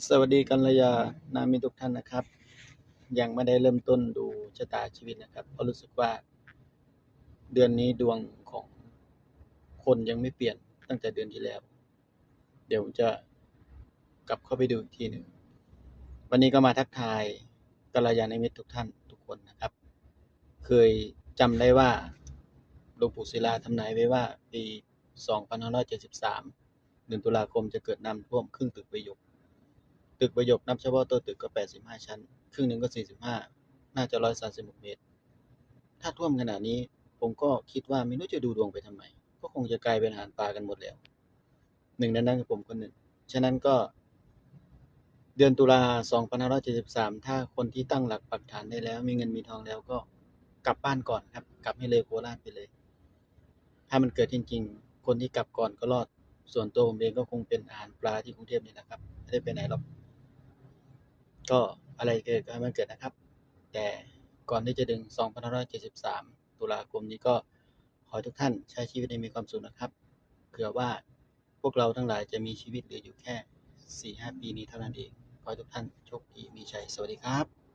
สวัสดีกัลยาณมิตรทุกท่านนะครับยังไม่ได้เริ่มต้นดูชะตาชีวิตนะครับเพราะรู้สึกว่าเดือนนี้ดวงของคนยังไม่เปลี่ยนตั้งแต่เดือนที่แล้วเดี๋ยวจะกลับเข้าไปดูอีกทีหนึ่งวันนี้ก็มาทักทายกัลยาณมิตรทุกท่านทุกคนนะครับเคยจำได้ว่าหลวงปู่ศิลาทำนายไว้ว่าปี2573เดือนตุลาคมจะเกิดน้ำท่วมครึ่งตึกประโยคนับเฉพาะตัวตึกก็85ชั้นครึ่งหนึ่งก็45น่าจะ136เมตรถ้าท่วมขนาดนี้ผมก็คิดว่าไม่รู้จะดูดวงไปทำไมก็คงจะกลายเป็นอาหารปลากันหมดแล้วหนึ่งในนั้นคือผมคนหนึ่งฉะนั้นก็เดือนตุลา2573ถ้าคนที่ตั้งหลักปักฐานได้แล้วมีเงินมีทองแล้วก็กลับบ้านก่อนครับกลับให้เลยโคราชไปเลยถ้ามันเกิดจริงๆคนที่กลับก่อนก็รอดส่วนตัวผมเองก็คงเป็นอาหารปลาที่กรุงเทพนี่แหละครับไม่ได้ไปไหนหรอก ก็อะไรเกิดก็ให้มันเกิดนะครับแต่ก่อนที่จะถึง2573ตุลาคมนี้ก็ขอให้ทุกท่านใช้ชีวิตให้มีความสุขนะครับเผื่อว่าพวกเราทั้งหลายจะมีชีวิตเหลืออยู่แค่4-5 ปีนี้เท่านั้นเองขอให้ทุกท่านโชคดีมีชัยสวัสดีครับ